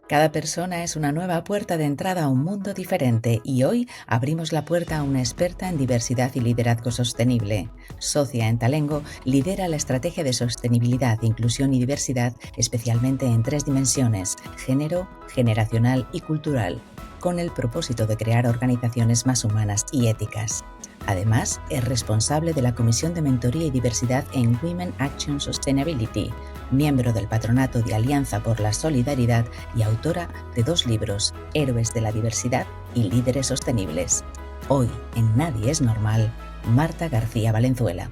Cada persona es una nueva puerta de entrada a un mundo diferente y hoy abrimos la puerta a una experta en diversidad y liderazgo sostenible. Socia en Talengo, lidera la estrategia de sostenibilidad, inclusión y diversidad, especialmente en tres dimensiones: género, generacional y cultural, con el propósito de crear organizaciones más humanas y éticas. Además, es responsable de la Comisión de Mentoría y Diversidad en Women Action Sustainability, miembro del Patronato de Alianza por la Solidaridad y autora de 2 libros, Héroes de la Diversidad y Líderes Sostenibles. Hoy, en Nadie es Normal, Marta García Valenzuela.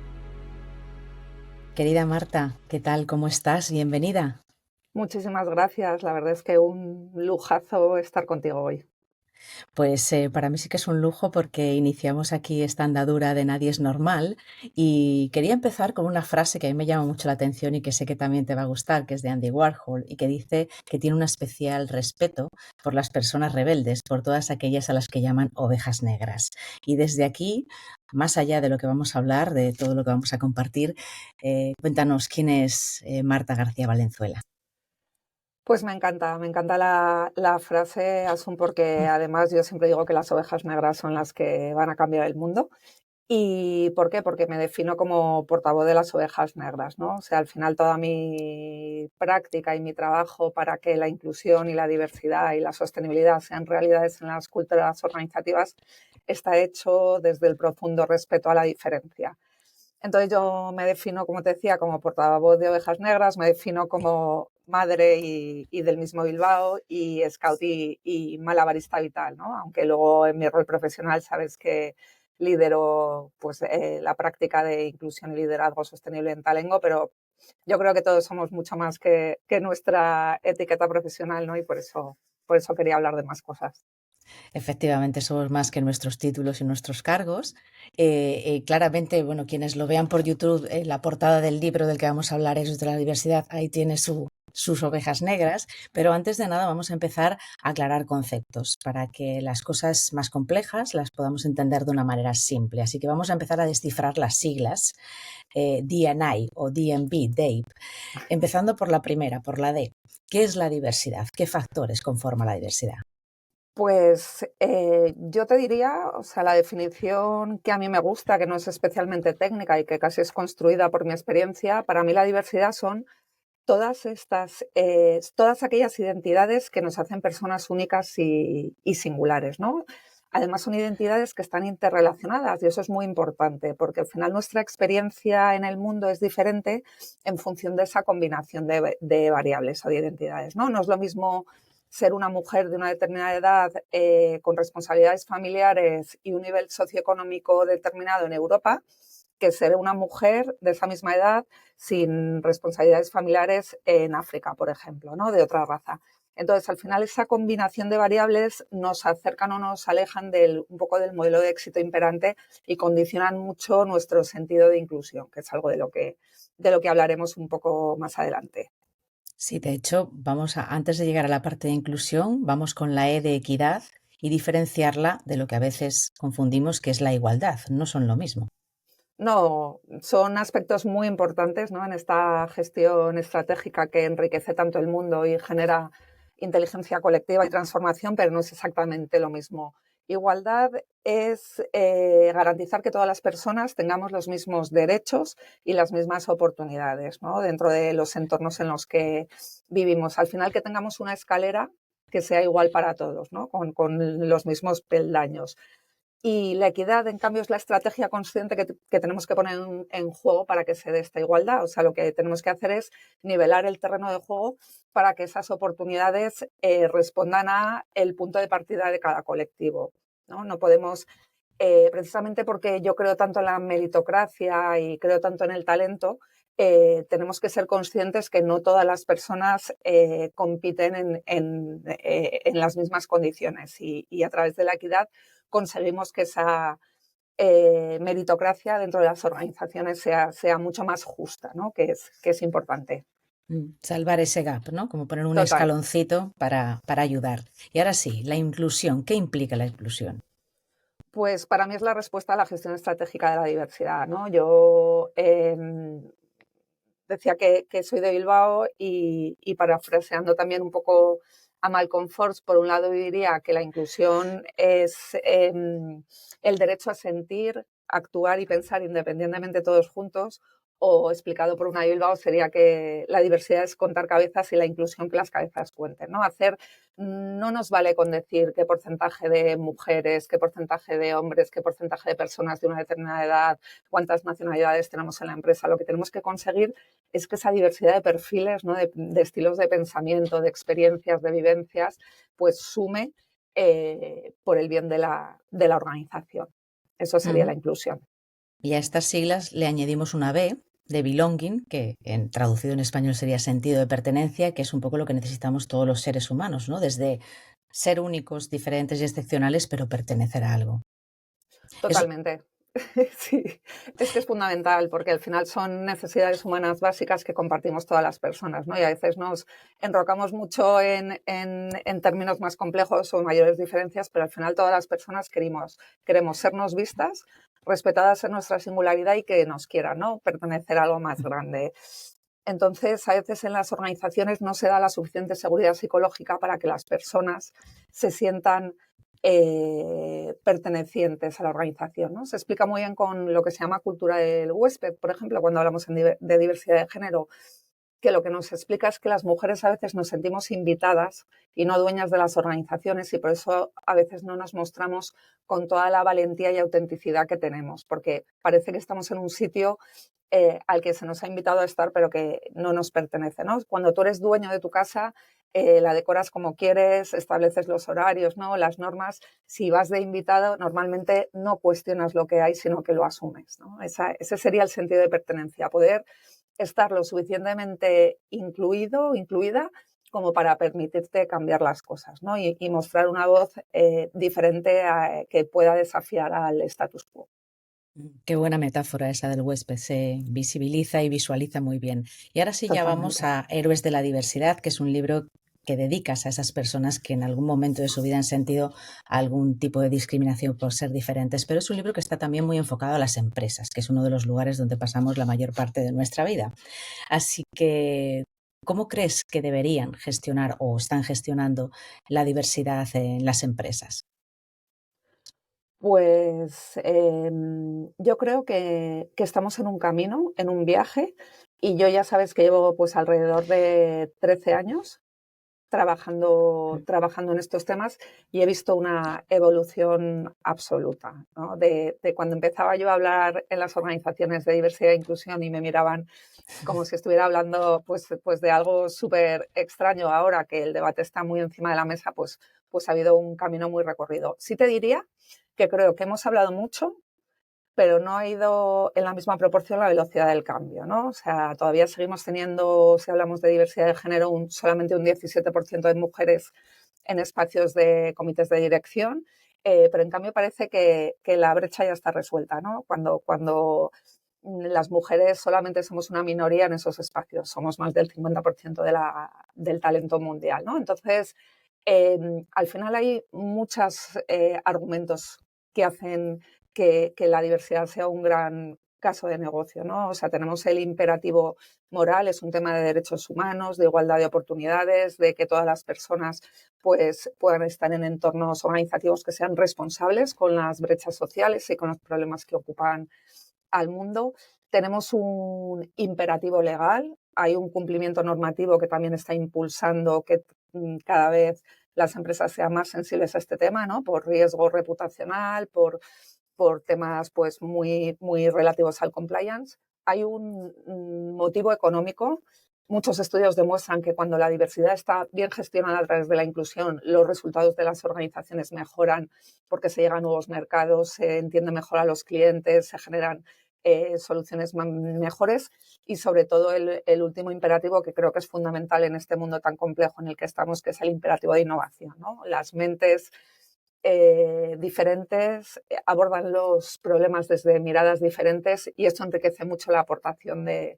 Querida Marta, ¿qué tal? ¿Cómo estás? Bienvenida. Muchísimas gracias. La verdad es que un lujazo estar contigo hoy. Pues para mí sí que es un lujo porque iniciamos aquí esta andadura de Nadie es normal y quería empezar con una frase que a mí me llama mucho la atención y que sé que también te va a gustar, que es de Andy Warhol y que dice que tiene un especial respeto por las personas rebeldes, por todas aquellas a las que llaman ovejas negras. Y desde aquí, más allá de lo que vamos a hablar, de todo lo que vamos a compartir, cuéntanos quién es Marta García Valenzuela. Pues me encanta la frase, Asun, porque además yo siempre digo que las ovejas negras son las que van a cambiar el mundo. ¿Y por qué? Porque me defino como portavoz de las ovejas negras, ¿no? O sea, al final toda mi práctica y mi trabajo para que la inclusión y la diversidad y la sostenibilidad sean realidades en las culturas organizativas está hecho desde el profundo respeto a la diferencia. Entonces yo me defino, como te decía, como portavoz de Ovejas Negras, me defino como madre y del mismo Bilbao y scout y malabarista vital, ¿no? Aunque luego en mi rol profesional sabes que lidero pues, la práctica de inclusión y liderazgo sostenible en Talengo, pero yo creo que todos somos mucho más que nuestra etiqueta profesional, ¿no? Y por eso quería hablar de más cosas. Efectivamente, somos más que nuestros títulos y nuestros cargos. Claramente, bueno, quienes lo vean por YouTube, la portada del libro del que vamos a hablar es de la diversidad, ahí tiene sus ovejas negras, pero antes de nada vamos a empezar a aclarar conceptos para que las cosas más complejas las podamos entender de una manera simple. Así que vamos a empezar a descifrar las siglas D&I o DNB, DAPE, empezando por la primera, por la D. ¿Qué es la diversidad? ¿Qué factores conforman la diversidad? Pues yo te diría, o sea, la definición que a mí me gusta, que no es especialmente técnica y que casi es construida por mi experiencia, para mí la diversidad son todas aquellas identidades que nos hacen personas únicas y singulares, ¿no? Además son identidades que están interrelacionadas y eso es muy importante porque al final nuestra experiencia en el mundo es diferente en función de esa combinación de variables o de identidades, ¿no? No es lo mismo ser una mujer de una determinada edad con responsabilidades familiares y un nivel socioeconómico determinado en Europa que ser una mujer de esa misma edad sin responsabilidades familiares en África, por ejemplo, ¿no? De otra raza. Entonces, al final, esa combinación de variables nos acercan o nos alejan un poco del modelo de éxito imperante y condicionan mucho nuestro sentido de inclusión, que es algo de lo que hablaremos un poco más adelante. Sí, de hecho, antes de llegar a la parte de inclusión, vamos con la E de equidad y diferenciarla de lo que a veces confundimos, que es la igualdad. No son lo mismo. No, son aspectos muy importantes, ¿no? En esta gestión estratégica que enriquece tanto el mundo y genera inteligencia colectiva y transformación, pero no es exactamente lo mismo. Igualdad es garantizar que todas las personas tengamos los mismos derechos y las mismas oportunidades, ¿no? Dentro de los entornos en los que vivimos. Al final que tengamos una escalera que sea igual para todos, ¿no? Con los mismos peldaños. Y la equidad, en cambio, es la estrategia consciente que tenemos que poner en juego para que se dé esta igualdad. O sea, lo que tenemos que hacer es nivelar el terreno de juego para que esas oportunidades respondan a el punto de partida de cada colectivo. No podemos, precisamente porque yo creo tanto en la meritocracia y creo tanto en el talento, tenemos que ser conscientes que no todas las personas compiten en las mismas condiciones y a través de la equidad conseguimos que esa meritocracia dentro de las organizaciones sea mucho más justa, ¿no? Que es importante. Salvar ese gap, ¿no? Como poner un Total. escaloncito para ayudar. Y ahora sí, la inclusión. ¿Qué implica la inclusión? Pues para mí es la respuesta a la gestión estratégica de la diversidad, ¿no? Yo decía que soy de Bilbao y parafraseando también un poco a Malcolm Forbes, por un lado diría que la inclusión es el derecho a sentir, actuar y pensar independientemente todos juntos, o explicado por una Bilbao sería que la diversidad es contar cabezas y la inclusión que las cabezas cuenten, ¿no? No nos vale con decir qué porcentaje de mujeres, qué porcentaje de hombres, qué porcentaje de personas de una determinada edad, cuántas nacionalidades tenemos en la empresa. Lo que tenemos que conseguir es que esa diversidad de perfiles, ¿no? de estilos de pensamiento, de experiencias, de vivencias, pues sume por el bien de la organización. Eso sería la inclusión. Y a estas siglas le añadimos una B de belonging, que traducido en español sería sentido de pertenencia, que es un poco lo que necesitamos todos los seres humanos, ¿no? Desde ser únicos, diferentes y excepcionales, pero pertenecer a algo. Eso, Totalmente. Sí, es que es fundamental porque al final son necesidades humanas básicas que compartimos todas las personas, ¿no? Y a veces nos enrocamos mucho en términos más complejos o mayores diferencias, pero al final todas las personas queremos sernos vistas, respetadas en nuestra singularidad y que nos quieran, ¿no? Pertenecer a algo más grande. Entonces, a veces en las organizaciones no se da la suficiente seguridad psicológica para que las personas se sientan pertenecientes a la organización, ¿no? Se explica muy bien con lo que se llama cultura del huésped, por ejemplo, cuando hablamos de diversidad de género, que lo que nos explica es que las mujeres a veces nos sentimos invitadas y no dueñas de las organizaciones y por eso a veces no nos mostramos con toda la valentía y autenticidad que tenemos, porque parece que estamos en un sitio al que se nos ha invitado a estar pero que no nos pertenece, ¿no? Cuando tú eres dueño de tu casa, la decoras como quieres, estableces los horarios, ¿no? Las normas. Si vas de invitado, normalmente no cuestionas lo que hay, sino que lo asumes, ¿no? Ese sería el sentido de pertenencia, poder estar lo suficientemente incluido o incluida como para permitirte cambiar las cosas, ¿no? Y mostrar una voz diferente que pueda desafiar al status quo. qué buena metáfora esa del huésped, se visibiliza y visualiza muy bien. Y ahora sí ya vamos Totalmente. a Héroes de la Diversidad, que es un libro que dedicas a esas personas que en algún momento de su vida han sentido algún tipo de discriminación por ser diferentes, pero es un libro que está también muy enfocado a las empresas, que es uno de los lugares donde pasamos la mayor parte de nuestra vida. Así que, ¿cómo crees que deberían gestionar o están gestionando la diversidad en las empresas? Pues yo creo que estamos en un camino, en un viaje, y yo ya sabes que llevo pues alrededor de 13 años trabajando en estos temas y he visto una evolución absoluta, ¿no? De cuando empezaba yo a hablar en las organizaciones de diversidad e inclusión y me miraban como si estuviera hablando pues de algo súper extraño, ahora que el debate está muy encima de la mesa, pues ha habido un camino muy recorrido. Sí te diría que creo que hemos hablado mucho, pero no ha ido en la misma proporción la velocidad del cambio, ¿no? O sea, todavía seguimos teniendo, si hablamos de diversidad de género, solamente un 17% de mujeres en espacios de comités de dirección, pero en cambio parece que la brecha ya está resuelta, ¿no? Cuando las mujeres solamente somos una minoría en esos espacios, somos más del 50% del talento mundial, ¿no? Entonces, al final hay muchos argumentos que hacen que la diversidad sea un gran caso de negocio, ¿no? O sea, tenemos el imperativo moral, es un tema de derechos humanos, de igualdad de oportunidades, de que todas las personas pues, puedan estar en entornos organizativos que sean responsables con las brechas sociales y con los problemas que ocupan al mundo. Tenemos un imperativo legal, hay un cumplimiento normativo que también está impulsando que cada vez las empresas sean más sensibles a este tema, ¿no? Por riesgo reputacional, por temas pues, muy relativos al compliance. Hay un motivo económico. Muchos estudios demuestran que cuando la diversidad está bien gestionada a través de la inclusión, los resultados de las organizaciones mejoran porque se llegan a nuevos mercados, se entiende mejor a los clientes, se generan soluciones mejores y sobre todo el último imperativo que creo que es fundamental en este mundo tan complejo en el que estamos, que es el imperativo de innovación, ¿no? Las mentes diferentes abordan los problemas desde miradas diferentes y esto enriquece mucho la aportación de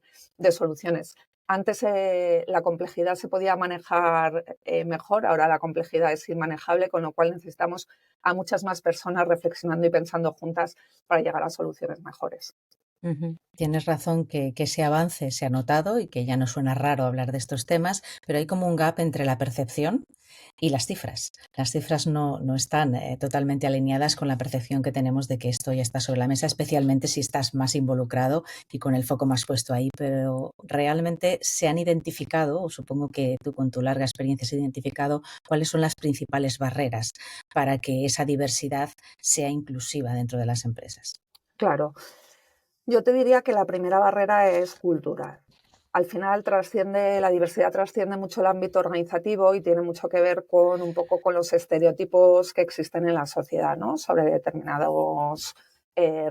soluciones. Antes la complejidad se podía manejar mejor, ahora la complejidad es inmanejable, con lo cual necesitamos a muchas más personas reflexionando y pensando juntas para llegar a soluciones mejores. Ujú. Tienes razón que ese avance se ha notado y que ya no suena raro hablar de estos temas, pero hay como un gap entre la percepción y las cifras. Las cifras no están totalmente alineadas con la percepción que tenemos de que esto ya está sobre la mesa, especialmente si estás más involucrado y con el foco más puesto ahí. Pero realmente se han identificado, o supongo que tú con tu larga experiencia has identificado cuáles son las principales barreras para que esa diversidad sea inclusiva dentro de las empresas. Claro, yo te diría que la primera barrera es cultural. Al final la diversidad trasciende mucho el ámbito organizativo y tiene mucho que ver con un poco con los estereotipos que existen en la sociedad, ¿no? Sobre determinados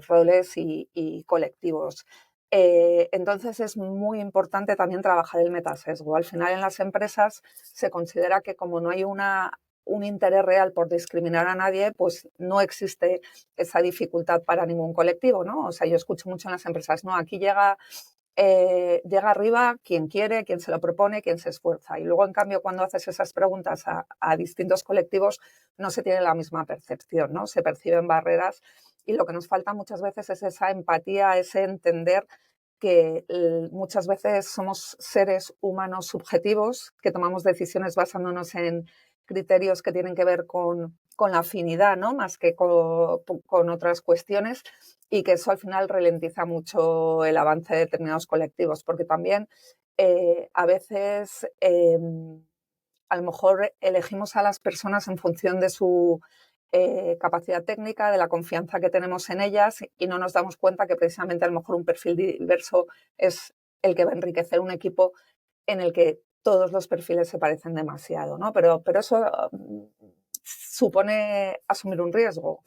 roles y colectivos. Entonces es muy importante también trabajar el metasesgo. Al final en las empresas se considera que como no hay un interés real por discriminar a nadie, pues no existe esa dificultad para ningún colectivo, ¿no? O sea, yo escucho mucho en las empresas, no, aquí llega arriba quien quiere, quien se lo propone, quien se esfuerza. Y luego, en cambio, cuando haces esas preguntas a distintos colectivos, no se tiene la misma percepción, ¿no? Se perciben barreras y lo que nos falta muchas veces es esa empatía, ese entender que muchas veces somos seres humanos subjetivos, que tomamos decisiones basándonos en criterios que tienen que ver con la afinidad, ¿no? Más que con otras cuestiones, y que eso al final ralentiza mucho el avance de determinados colectivos, porque también a veces a lo mejor elegimos a las personas en función de su capacidad técnica, de la confianza que tenemos en ellas y no nos damos cuenta que precisamente a lo mejor un perfil diverso es el que va a enriquecer un equipo en el que todos los perfiles se parecen demasiado, ¿no? Pero eso supone asumir un riesgo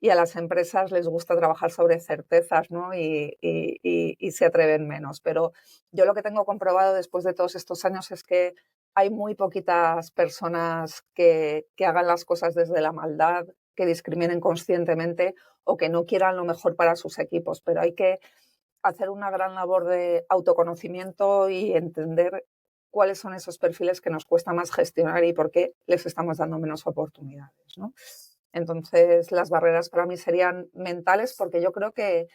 y a las empresas les gusta trabajar sobre certezas, ¿no? Y se atreven menos. Pero yo lo que tengo comprobado después de todos estos años es que hay muy poquitas personas que hagan las cosas desde la maldad, que discriminen conscientemente o que no quieran lo mejor para sus equipos, pero hay que hacer una gran labor de autoconocimiento y entender cuáles son esos perfiles que nos cuesta más gestionar y por qué les estamos dando menos oportunidades, ¿no? Entonces, las barreras para mí serían mentales porque yo creo que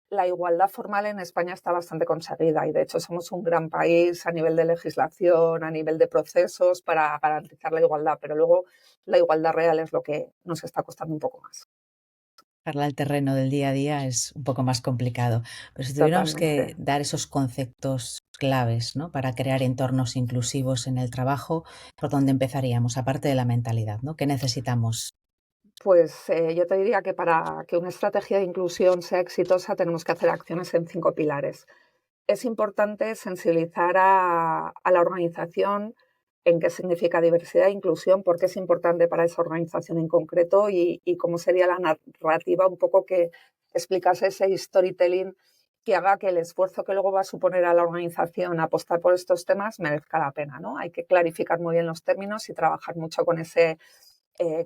la igualdad formal en España está bastante conseguida y de hecho somos un gran país a nivel de legislación, a nivel de procesos para garantizar la igualdad, pero luego la igualdad real es lo que nos está costando un poco más. Bajarla al terreno del día a día es un poco más complicado, pero si tuviéramos Totalmente. que dar esos conceptos claves, ¿no? Para crear entornos inclusivos en el trabajo, ¿por dónde empezaríamos? Aparte de la mentalidad, ¿no? ¿Qué necesitamos? Pues yo te diría que para que una estrategia de inclusión sea exitosa tenemos que hacer acciones en 5 pilares. Es importante sensibilizar a la organización en qué significa diversidad e inclusión, por qué es importante para esa organización en concreto y cómo sería la narrativa, un poco que explicase ese storytelling que haga que el esfuerzo que luego va a suponer a la organización apostar por estos temas merezca la pena, ¿no? Hay que clarificar muy bien los términos y trabajar mucho con ese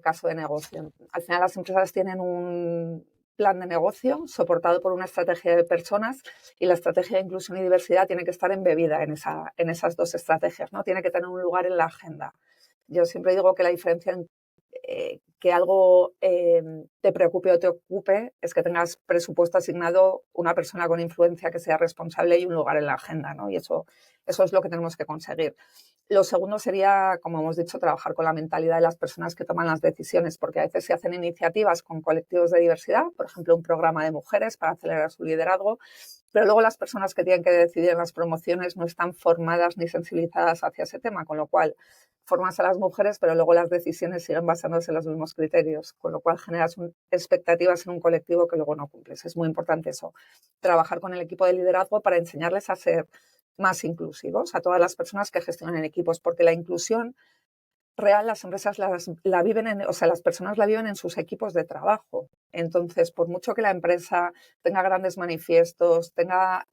caso de negocio. Al final las empresas tienen un plan de negocio soportado por una estrategia de personas y la estrategia de inclusión y diversidad tiene que estar embebida en esas dos estrategias, ¿no? Tiene que tener un lugar en la agenda. Yo siempre digo que la diferencia en que algo te preocupe o te ocupe es que tengas presupuesto asignado una persona con influencia que sea responsable y un lugar en la agenda, ¿no? Y eso es lo que tenemos que conseguir. Lo segundo sería, como hemos dicho, trabajar con la mentalidad de las personas que toman las decisiones, porque a veces se hacen iniciativas con colectivos de diversidad, por ejemplo, un programa de mujeres para acelerar su liderazgo, pero luego las personas que tienen que decidir en las promociones no están formadas ni sensibilizadas hacia ese tema, con lo cual formas a las mujeres, pero luego las decisiones siguen basándose en los mismos criterios, con lo cual generas expectativas en un colectivo que luego no cumples. Es muy importante eso, trabajar con el equipo de liderazgo para enseñarles a ser más inclusivos a todas las personas que gestionan equipos, porque la inclusión real las empresas la viven o sea, las personas la viven en sus equipos de trabajo. Entonces, por mucho que la empresa tenga grandes manifiestos, tenga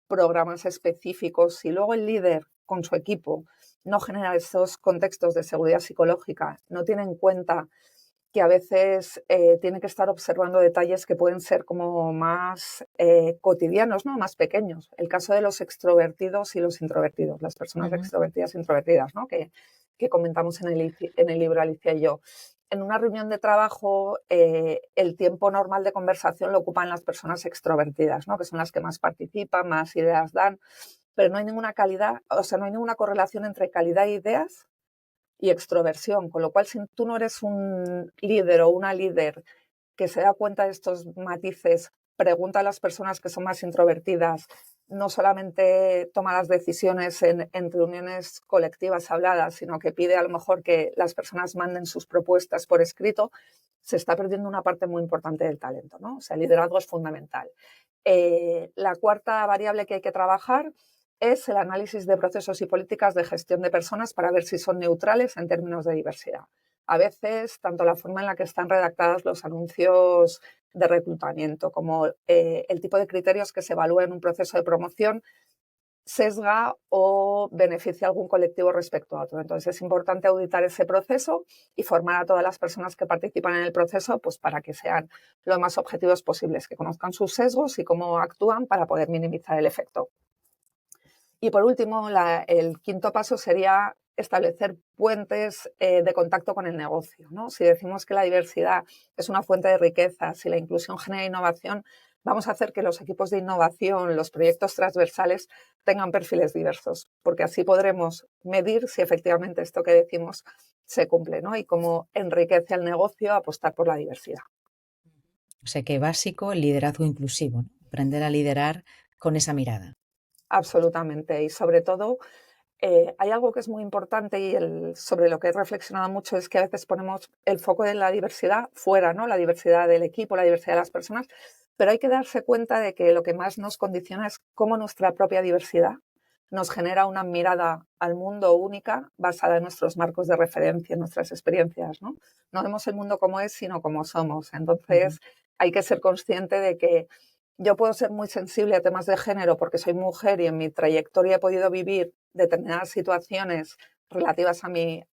programas específicos, si luego el líder con su equipo no genera esos contextos de seguridad psicológica, no tiene en cuenta que a veces tiene que estar observando detalles que pueden ser como más cotidianos, ¿no? Más pequeños. El caso de los extrovertidos y los introvertidos, las personas Ujú. extrovertidas e introvertidas, ¿no? Que que comentamos en el libro Alicia y yo. En una reunión de trabajo, el tiempo normal de conversación lo ocupan las personas extrovertidas, ¿no? Que son las que más participan, más ideas dan, pero no hay ninguna calidad, o sea, no hay ninguna correlación entre calidad de ideas y extroversión, con lo cual si tú no eres un líder o una líder que se da cuenta de estos matices, pregunta a las personas que son más introvertidas, no solamente toma las decisiones en reuniones colectivas habladas, sino que pide a lo mejor que las personas manden sus propuestas por escrito, se está perdiendo una parte muy importante del talento, ¿no? O sea, el liderazgo es fundamental. La cuarta variable que hay que trabajar es el análisis de procesos y políticas de gestión de personas para ver si son neutrales en términos de diversidad. A veces, tanto la forma en la que están redactados los anuncios de reclutamiento como el tipo de criterios que se evalúa en un proceso de promoción sesga o beneficia a algún colectivo respecto a otro. Entonces es importante auditar ese proceso y formar a todas las personas que participan en el proceso pues, para que sean lo más objetivos posibles, que conozcan sus sesgos y cómo actúan para poder minimizar el efecto. Y por último, el quinto paso sería establecer puentes de contacto con el negocio, ¿no? Si decimos que la diversidad es una fuente de riqueza, si la inclusión genera innovación, vamos a hacer que los equipos de innovación, los proyectos transversales tengan perfiles diversos, porque así podremos medir si efectivamente esto que decimos se cumple, ¿no? Y cómo enriquece el negocio apostar por la diversidad. O sea que básico el liderazgo inclusivo, ¿no? Aprender a liderar con esa mirada. Absolutamente. Y sobre todo, hay algo que es muy importante y sobre lo que he reflexionado mucho es que a veces ponemos el foco de la diversidad fuera, ¿no? La diversidad del equipo, la diversidad de las personas, pero hay que darse cuenta de que lo que más nos condiciona es cómo nuestra propia diversidad nos genera una mirada al mundo única basada en nuestros marcos de referencia, en nuestras experiencias, ¿no? No vemos el mundo como es, sino como somos. Ujú. Entonces, hay que ser consciente de que yo puedo ser muy sensible a temas de género porque soy mujer y en mi trayectoria he podido vivir determinadas situaciones relativas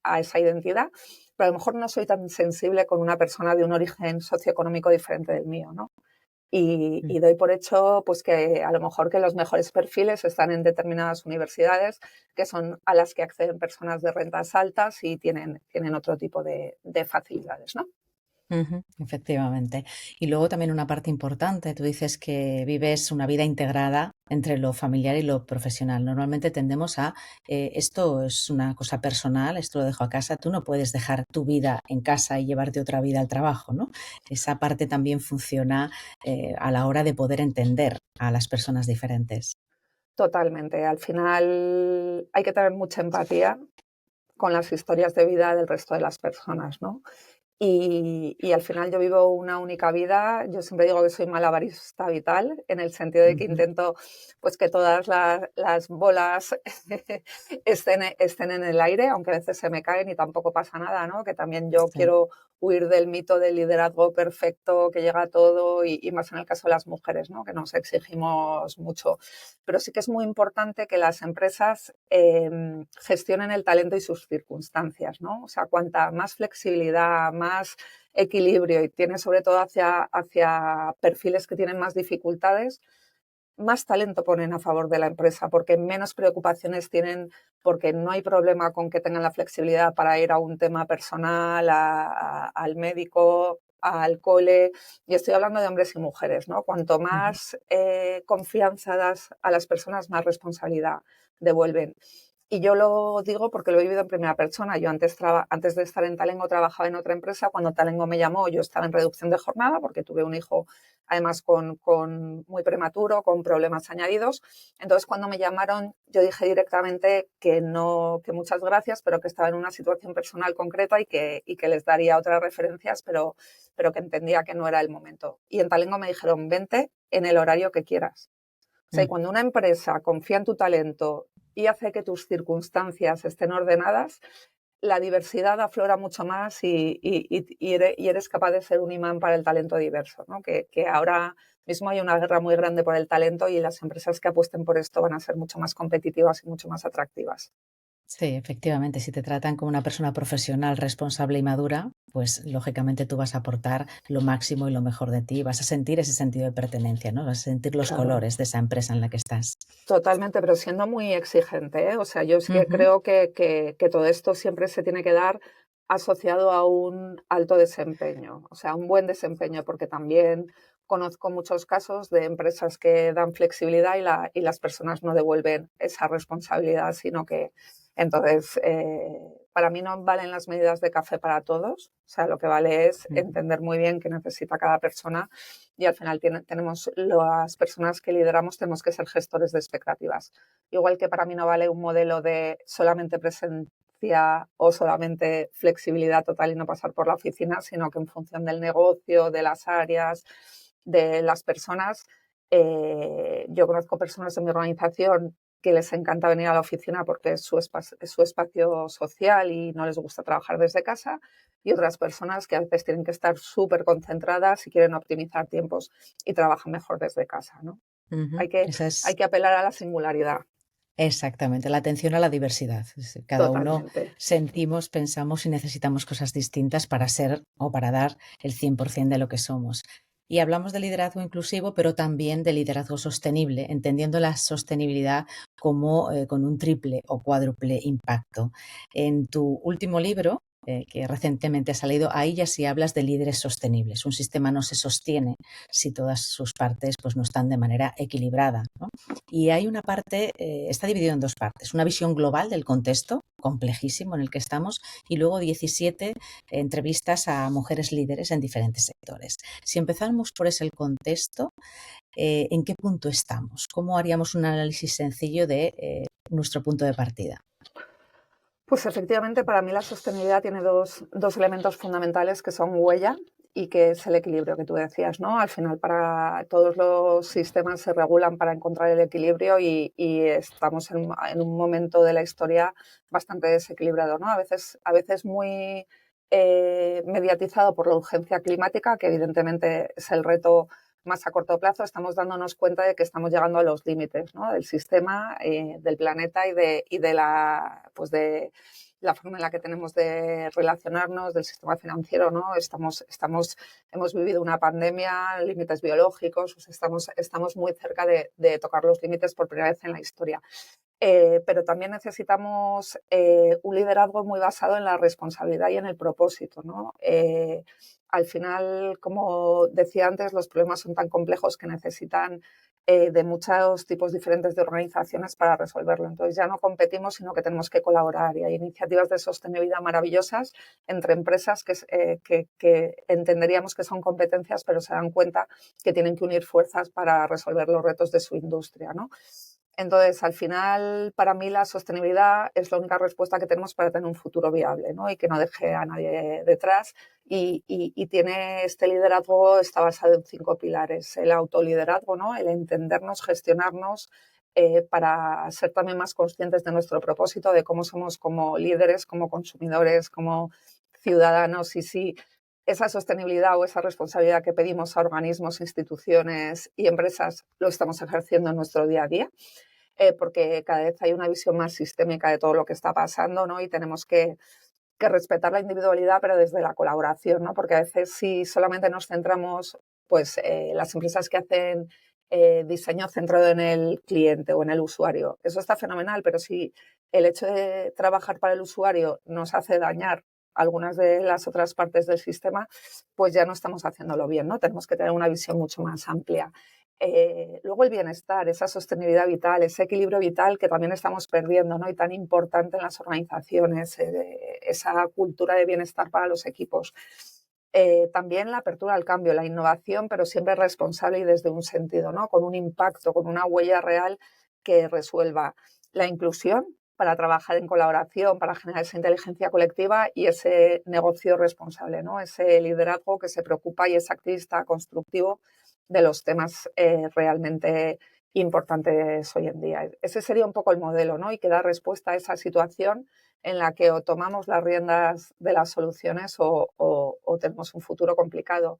a esa identidad, pero a lo mejor no soy tan sensible con una persona de un origen socioeconómico diferente del mío, ¿no? Y doy por hecho pues que a lo mejor que los mejores perfiles están en determinadas universidades que son a las que acceden personas de rentas altas y tienen otro tipo de facilidades, ¿no? Ujú, efectivamente. Y luego también una parte importante, tú dices que vives una vida integrada entre lo familiar y lo profesional. Normalmente tendemos a, esto es una cosa personal, esto lo dejo a casa, tú no puedes dejar tu vida en casa y llevarte otra vida al trabajo, ¿no? Esa parte también funciona a la hora de poder entender a las personas diferentes. Totalmente. Al final hay que tener mucha empatía con las historias de vida del resto de las personas, ¿no? Y al final yo vivo una única vida. Yo siempre digo que soy malabarista vital, en el sentido de que Ujú, intento pues, que todas las bolas estén en el aire, aunque a veces se me caen y tampoco pasa nada, ¿no? Que también yo sí. quiero huir del mito del liderazgo perfecto que llega a todo y más en el caso de las mujeres, ¿no? Que nos exigimos mucho. Pero sí que es muy importante que las empresas gestionen el talento y sus circunstancias, ¿no? O sea, cuanta más flexibilidad, más equilibrio y tiene sobre todo hacia perfiles que tienen más dificultades, más talento ponen a favor de la empresa porque menos preocupaciones tienen porque no hay problema con que tengan la flexibilidad para ir a un tema personal, al médico, al cole. Y estoy hablando de hombres y mujeres, ¿no? Cuanto Ujú. más confianza das a las personas, más responsabilidad devuelven. Y yo lo digo porque lo he vivido en primera persona. Yo antes de estar en Talengo trabajaba en otra empresa. Cuando Talengo me llamó, yo estaba en reducción de jornada porque tuve un hijo además con muy prematuro, con problemas añadidos. Entonces, cuando me llamaron, yo dije directamente que no, que muchas gracias, pero que estaba en una situación personal concreta y que les daría otras referencias, pero que entendía que no era el momento. Y en Talengo me dijeron, vente en el horario que quieras. O sea, y Mm. cuando una empresa confía en tu talento y hace que tus circunstancias estén ordenadas, la diversidad aflora mucho más y eres capaz de ser un imán para el talento diverso, ¿no? Que ahora mismo hay una guerra muy grande por el talento y las empresas que apuesten por esto van a ser mucho más competitivas y mucho más atractivas. Sí, efectivamente, si te tratan como una persona profesional, responsable y madura, pues lógicamente tú vas a aportar lo máximo y lo mejor de ti, vas a sentir ese sentido de pertenencia, ¿no? Vas a sentir los Claro. colores de esa empresa en la que estás. Totalmente, pero siendo muy exigente, ¿eh? O sea, yo sí que Ujú, creo que todo esto siempre se tiene que dar asociado a un alto desempeño, o sea, un buen desempeño, porque también conozco muchos casos de empresas que dan flexibilidad y las personas no devuelven esa responsabilidad, sino que entonces, para mí no valen las medidas de café para todos, o sea, lo que vale es ujú. entender muy bien qué necesita cada persona y al final tenemos las personas que lideramos tenemos que ser gestores de expectativas. Igual que para mí no vale un modelo de solamente presencia o solamente flexibilidad total y no pasar por la oficina, sino que en función del negocio, de las áreas, de las personas, yo conozco personas en mi organización que les encanta venir a la oficina porque es su espacio social y no les gusta trabajar desde casa, y otras personas que a veces tienen que estar súper concentradas y quieren optimizar tiempos y trabajan mejor desde casa, ¿no? Ujú. Hay que, Esa hay es que apelar a la singularidad, exactamente, la atención a la diversidad. Cada uno totalmente. sentimos, pensamos y necesitamos cosas distintas para ser o para dar el 100% de lo que somos. Y hablamos de liderazgo inclusivo, pero también de liderazgo sostenible, entendiendo la sostenibilidad como con un triple o cuádruple impacto. En tu último libro, que recientemente ha salido, ahí ya sí hablas de líderes sostenibles. Un sistema no se sostiene si todas sus partes pues, no están de manera equilibrada, ¿no? Y hay una parte, está dividido en dos partes, una visión global del contexto complejísimo en el que estamos y luego 17 entrevistas a mujeres líderes en diferentes sectores. Si empezamos por ese el contexto, ¿en qué punto estamos? ¿Cómo haríamos un análisis sencillo de nuestro punto de partida? Pues efectivamente, para mí la sostenibilidad tiene dos elementos fundamentales que son huella y que es el equilibrio que tú decías, ¿no? Al final, para todos los sistemas se regulan para encontrar el equilibrio y estamos en un momento de la historia bastante desequilibrado, ¿no? A veces muy mediatizado por la urgencia climática, que evidentemente es el reto más a corto plazo, estamos dándonos cuenta de que estamos llegando a los límites, ¿no? Del sistema, del planeta y de la forma en la que tenemos de relacionarnos, del sistema financiero, ¿no? Hemos vivido una pandemia, límites biológicos, o sea, estamos muy cerca de tocar los límites por primera vez en la historia. Pero también necesitamos un liderazgo muy basado en la responsabilidad y en el propósito, ¿no? Al final, como decía antes, los problemas son tan complejos que necesitan de muchos tipos diferentes de organizaciones para resolverlo. Entonces ya no competimos, sino que tenemos que colaborar. Y hay iniciativas de sostenibilidad maravillosas entre empresas que entenderíamos que son competencias, pero se dan cuenta que tienen que unir fuerzas para resolver los retos de su industria, ¿no? Entonces, al final, para mí la sostenibilidad es la única respuesta que tenemos para tener un futuro viable, ¿no? Y que no deje a nadie detrás. Y tiene este liderazgo, está basado en 5 pilares. El autoliderazgo, ¿no? El entendernos, gestionarnos, para ser también más conscientes de nuestro propósito, de cómo somos como líderes, como consumidores, como ciudadanos. Y si esa sostenibilidad o esa responsabilidad que pedimos a organismos, instituciones y empresas lo estamos ejerciendo en nuestro día a día, porque cada vez hay una visión más sistémica de todo lo que está pasando, ¿no? Y tenemos que respetar la individualidad, pero desde la colaboración, ¿no? Porque a veces si solamente nos centramos, pues las empresas que hacen diseño centrado en el cliente o en el usuario, eso está fenomenal, pero si el hecho de trabajar para el usuario nos hace dañar algunas de las otras partes del sistema, pues ya no estamos haciéndolo bien, ¿no? Tenemos que tener una visión mucho más amplia. Luego el bienestar, esa sostenibilidad vital, ese equilibrio vital que también estamos perdiendo, ¿no? Y tan importante en las organizaciones, esa cultura de bienestar para los equipos. También la apertura al cambio, la innovación, pero siempre responsable y desde un sentido, ¿no? Con un impacto, con una huella real que resuelva la inclusión para trabajar en colaboración, para generar esa inteligencia colectiva y ese negocio responsable, ¿no? Ese liderazgo que se preocupa y es activista constructivo de los temas realmente importantes hoy en día. Ese sería un poco el modelo, ¿no? Y que da respuesta a esa situación en la que o tomamos las riendas de las soluciones o tenemos un futuro complicado.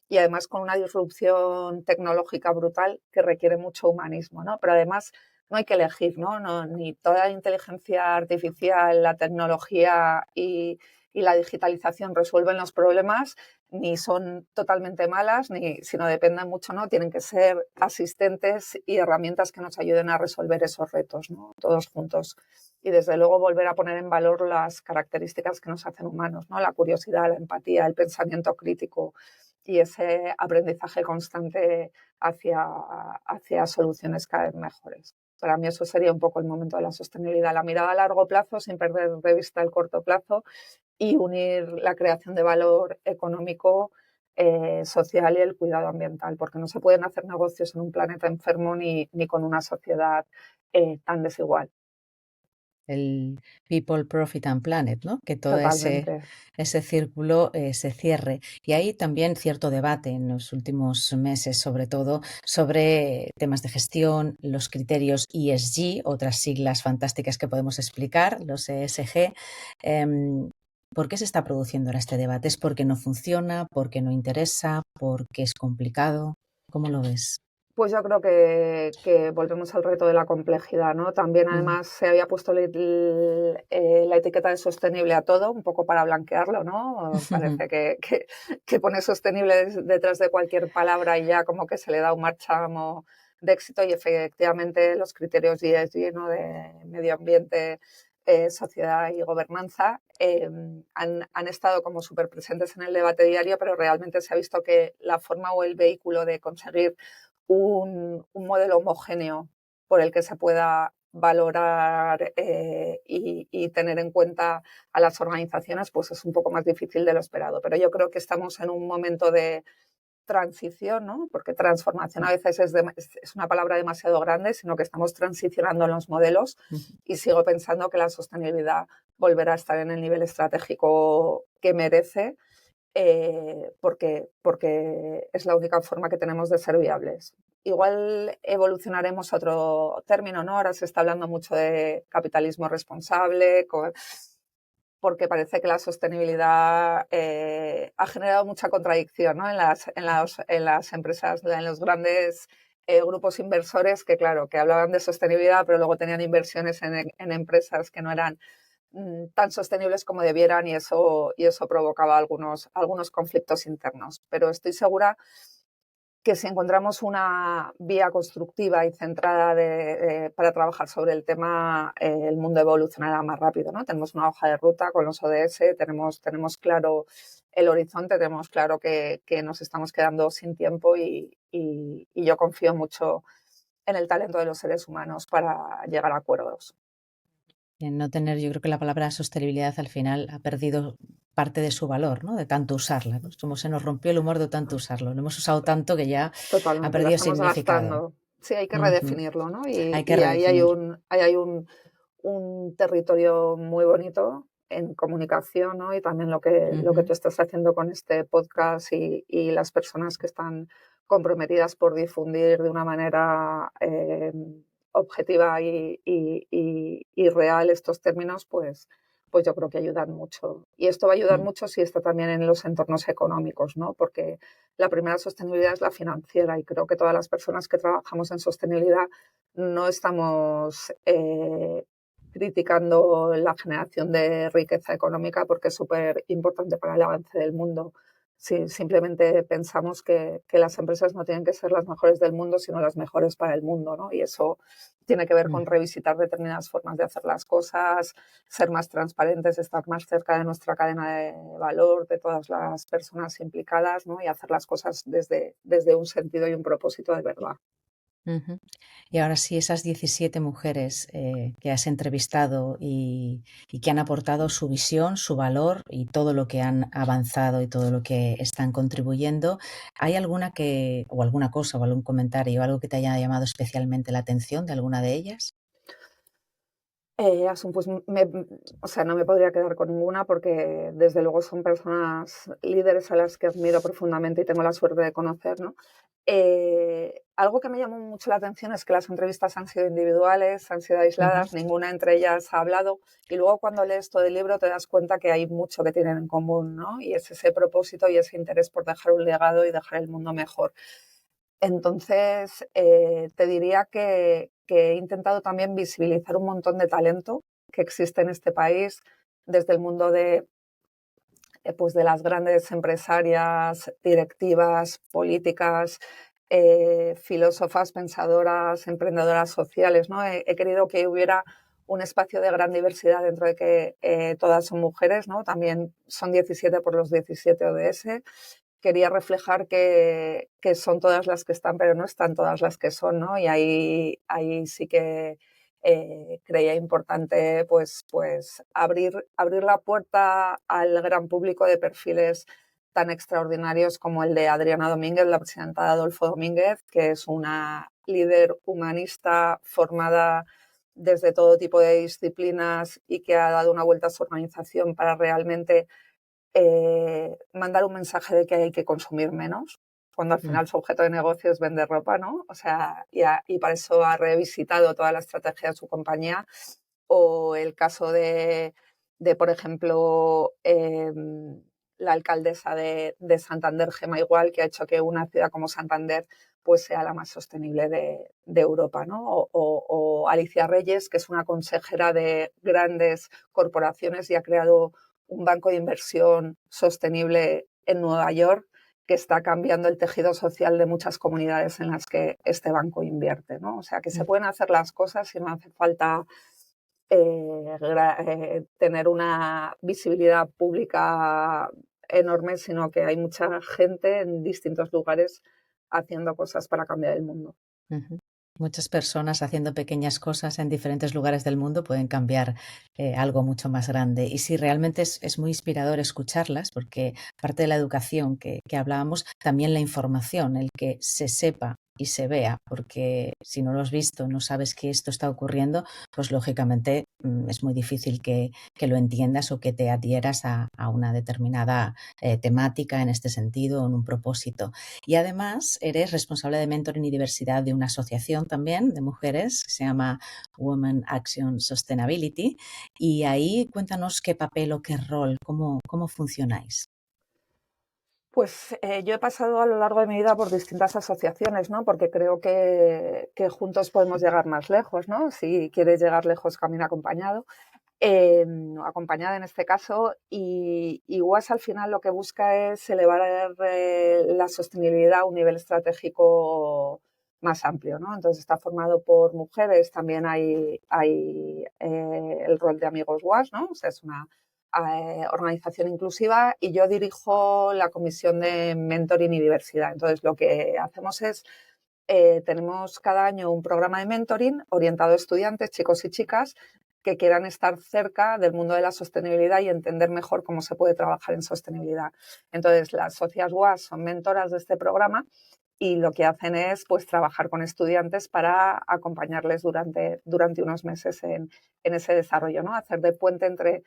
Y además con una disrupción tecnológica brutal que requiere mucho humanismo, ¿no? Pero además no hay que elegir, ¿no? Ni toda la inteligencia artificial, la tecnología y la digitalización resuelven los problemas, ni son totalmente malas, sino dependen mucho, ¿no? Tienen que ser asistentes y herramientas que nos ayuden a resolver esos retos, ¿no? Todos juntos. Y desde luego volver a poner en valor las características que nos hacen humanos, ¿no? La curiosidad, la empatía, el pensamiento crítico y ese aprendizaje constante hacia soluciones cada vez mejores. Para mí eso sería un poco el momento de la sostenibilidad, la mirada a largo plazo sin perder de vista el corto plazo y unir la creación de valor económico, social y el cuidado ambiental, porque no se pueden hacer negocios en un planeta enfermo ni con una sociedad tan desigual. El People, Profit and Planet, ¿no? Que todo Totalmente. ese círculo, se cierre. Y hay también cierto debate en los últimos meses, sobre todo, sobre temas de gestión, los criterios ESG, otras siglas fantásticas que podemos explicar, los ESG. Em, ¿Por qué se está produciendo ahora este debate? ¿Es porque no funciona, porque no interesa, porque es complicado? ¿Cómo lo ves? Pues yo creo que volvemos al reto de la complejidad, ¿no? También Ujú. además se había puesto la etiqueta de sostenible a todo, un poco para blanquearlo, ¿no? Parece que pone sostenible detrás de cualquier palabra y ya como que se le da un marchamo de éxito y efectivamente los criterios ESG, ¿no? De medio ambiente, sociedad y gobernanza han estado como súper presentes en el debate diario, pero realmente se ha visto que la forma o el vehículo de conseguir un modelo homogéneo por el que se pueda valorar y tener en cuenta a las organizaciones, pues es un poco más difícil de lo esperado. Pero yo creo que estamos en un momento de transición, ¿no? Porque transformación a veces es una palabra demasiado grande, sino que estamos transicionando en los modelos Ujú. y sigo pensando que la sostenibilidad volverá a estar en el nivel estratégico que merece porque es la única forma que tenemos de ser viables. Igual evolucionaremos a otro término, ¿no? Ahora se está hablando mucho de capitalismo responsable, porque parece que la sostenibilidad ha generado mucha contradicción, ¿no? En las empresas, en los grandes grupos inversores que, claro, que hablaban de sostenibilidad, pero luego tenían inversiones en empresas que no eran tan sostenibles como debieran y eso provocaba algunos conflictos internos. Pero estoy segura que si encontramos una vía constructiva y centrada para trabajar sobre el tema, el mundo evolucionará más rápido, ¿no? Tenemos una hoja de ruta con los ODS, tenemos claro el horizonte, tenemos claro que nos estamos quedando sin tiempo y yo confío mucho en el talento de los seres humanos para llegar a acuerdos. En no tener, yo creo que la palabra sostenibilidad al final ha perdido parte de su valor, ¿no? De tanto usarla, ¿no? Es como se nos rompió el humor de tanto usarlo. Lo hemos usado tanto que ya ha Totalmente, la perdido estamos significado. gastando. Sí, hay que Ujú. redefinirlo, ¿no? Hay que Y ahí hay redefinir. un territorio muy bonito en comunicación, ¿no? Y también lo que Ujú. tú estás haciendo con este podcast y las personas que están comprometidas por difundir de una manera objetiva y real estos términos, pues yo creo que ayudan mucho. Y esto va a ayudar Mm. mucho si está también en los entornos económicos, ¿no? Porque la primera sostenibilidad es la financiera y creo que todas las personas que trabajamos en sostenibilidad no estamos criticando la generación de riqueza económica porque es súper importante para el avance del mundo. Sí, simplemente pensamos que las empresas no tienen que ser las mejores del mundo, sino las mejores para el mundo, ¿no? Y eso tiene que ver con Ujú. revisitar determinadas formas de hacer las cosas, ser más transparentes, estar más cerca de nuestra cadena de valor, de todas las personas implicadas, ¿no? Y hacer las cosas desde un sentido y un propósito de verdad. Ujú. Y ahora sí, esas 17 mujeres, que has entrevistado y que han aportado su visión, su valor y todo lo que han avanzado y todo lo que están contribuyendo, ¿hay alguna que o alguna cosa o algún comentario o algo que te haya llamado especialmente la atención de alguna de ellas? Pues o sea, no me podría quedar con ninguna porque desde luego son personas líderes a las que admiro profundamente y tengo la suerte de conocer, ¿no? Algo que me llamó mucho la atención es que las entrevistas han sido individuales, han sido Ujú. aisladas, ninguna entre ellas ha hablado y luego cuando lees todo el libro te das cuenta que hay mucho que tienen en común, ¿no? Y es ese propósito y ese interés por dejar un legado y dejar el mundo mejor. Entonces, te diría que he intentado también visibilizar un montón de talento que existe en este país, desde el mundo pues de las grandes empresarias, directivas, políticas, filósofas, pensadoras, emprendedoras sociales, ¿no? He querido que hubiera un espacio de gran diversidad dentro de que todas son mujeres, ¿no? También son 17 por los 17 ODS. Quería reflejar que son todas las que están, pero no están todas las que son, ¿no? Y ahí sí que creía importante pues abrir la puerta al gran público de perfiles tan extraordinarios como el de Adriana Domínguez, la presidenta de Adolfo Domínguez, que es una líder humanista formada desde todo tipo de disciplinas y que ha dado una vuelta a su organización para realmente mandar un mensaje de que hay que consumir menos, cuando al final su objeto de negocio es vender ropa, ¿no? O sea, y para eso ha revisitado toda la estrategia de su compañía. O el caso por ejemplo, la alcaldesa de Santander, Gemma Igual, que ha hecho que una ciudad como Santander pues sea la más sostenible de Europa, ¿no? O Alicia Reyes, que es una consejera de grandes corporaciones y ha creado un banco de inversión sostenible en Nueva York que está cambiando el tejido social de muchas comunidades en las que este banco invierte, ¿no? O sea, que se pueden hacer las cosas y no hace falta tener una visibilidad pública enorme, sino que hay mucha gente en distintos lugares haciendo cosas para cambiar el mundo. Ujú. Muchas personas haciendo pequeñas cosas en diferentes lugares del mundo pueden cambiar algo mucho más grande. Y sí, realmente es muy inspirador escucharlas, porque parte de la educación que hablábamos, también la información, el que se sepa y se vea, porque si no lo has visto, no sabes que esto está ocurriendo, pues lógicamente es muy difícil que lo entiendas o que te adhieras a una determinada temática en este sentido o en un propósito. Y además eres responsable de mentoring y diversidad de una asociación también de mujeres que se llama Women Action Sustainability. Y ahí cuéntanos qué papel o qué rol, cómo funcionáis. Pues yo he pasado a lo largo de mi vida por distintas asociaciones, ¿no? Porque creo que juntos podemos llegar más lejos, ¿no? Si quieres llegar lejos, camina acompañado. Acompañada en este caso, y UAS al final lo que busca es elevar la sostenibilidad a un nivel estratégico más amplio, ¿no? Entonces está formado por mujeres, también hay el rol de Amigos UAS, ¿no? O sea, es una organización inclusiva y yo dirijo la comisión de mentoring y diversidad. Entonces lo que hacemos es tenemos cada año un programa de mentoring orientado a estudiantes, chicos y chicas, que quieran estar cerca del mundo de la sostenibilidad y entender mejor cómo se puede trabajar en sostenibilidad. Entonces, las socias WAS son mentoras de este programa y lo que hacen es pues, trabajar con estudiantes para acompañarles durante unos meses en ese desarrollo, ¿no? Hacer de puente entre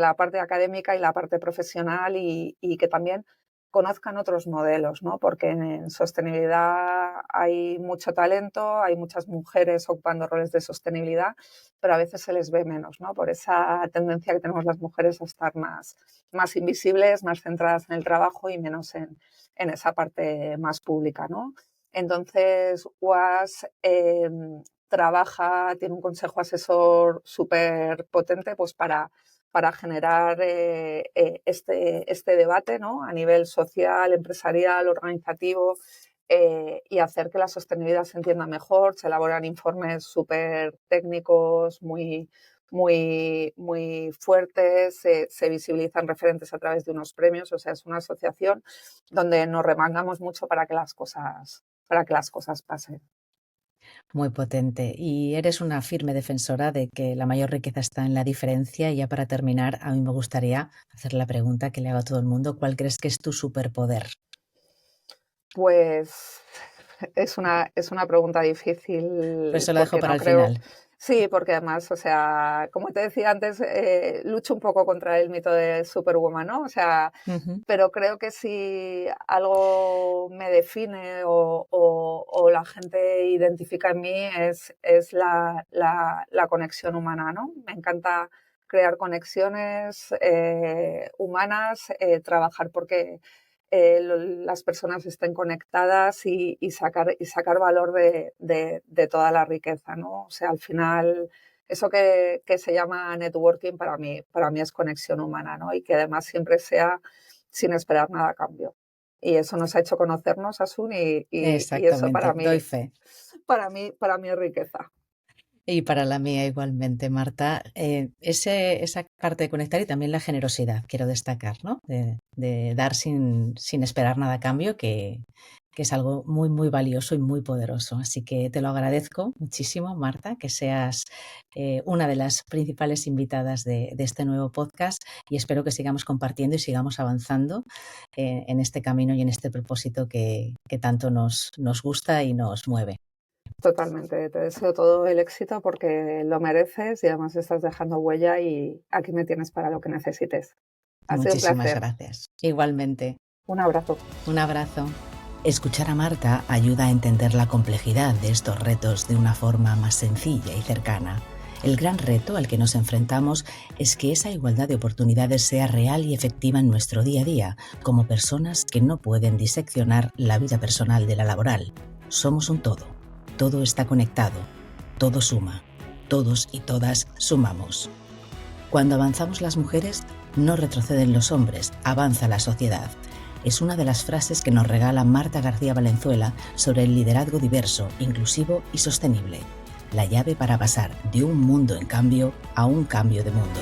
la parte académica y la parte profesional y que también conozcan otros modelos, ¿no? Porque en sostenibilidad hay mucho talento, hay muchas mujeres ocupando roles de sostenibilidad, pero a veces se les ve menos, ¿no? Por esa tendencia que tenemos las mujeres a estar más invisibles, más centradas en el trabajo y menos en esa parte más pública, ¿no? Entonces, UAS tiene un consejo asesor súper potente pues para generar este debate, ¿no? A nivel social, empresarial, organizativo y hacer que la sostenibilidad se entienda mejor. Se elaboran informes súper técnicos, muy fuertes, se visibilizan referentes a través de unos premios. O sea, es una asociación donde nos remangamos mucho para que las cosas pasen. Muy potente. Y eres una firme defensora de que la mayor riqueza está en la diferencia. Y ya para terminar, a mí me gustaría hacer la pregunta que le hago a todo el mundo. ¿Cuál crees que es tu superpoder? Pues es una pregunta Por difícil eso lo dejo porque para no el creo. final. Sí, porque además, o sea, como te decía antes, lucho un poco contra el mito de Superwoman, ¿no? O sea, Ujú. pero creo que si algo me define o la gente identifica en mí es la conexión humana, ¿no? Me encanta crear conexiones humanas, trabajar porque las personas estén conectadas y sacar valor de toda la riqueza, ¿no? O sea, al final, eso que se llama networking para mí es conexión humana, ¿no? Y que además siempre sea sin esperar nada a cambio. Y eso nos ha hecho conocernos, Asun, y eso Exactamente, doy fe. para mí es riqueza. Y para la mía igualmente, Marta. Esa parte de conectar y también la generosidad, quiero destacar, ¿no? De dar sin esperar nada a cambio, que es algo muy, muy valioso y muy poderoso. Así que te lo agradezco muchísimo, Marta, que seas una de las principales invitadas de este nuevo podcast, y espero que sigamos compartiendo y sigamos avanzando en este camino y en este propósito que tanto nos gusta y nos mueve. Totalmente, te deseo todo el éxito porque lo mereces y además estás dejando huella y aquí me tienes para lo que necesites. Ha sido un Muchísimas placer. gracias. Igualmente. Un abrazo. Un abrazo. Escuchar a Marta ayuda a entender la complejidad de estos retos de una forma más sencilla y cercana. El gran reto al que nos enfrentamos es que esa igualdad de oportunidades sea real y efectiva en nuestro día a día, como personas que no pueden diseccionar la vida personal de la laboral. Somos un todo. Todo está conectado, todo suma, todos y todas sumamos. Cuando avanzamos las mujeres, no retroceden los hombres, avanza la sociedad. Es una de las frases que nos regala Marta García Valenzuela sobre el liderazgo diverso, inclusivo y sostenible. La llave para pasar de un mundo en cambio a un cambio de mundo.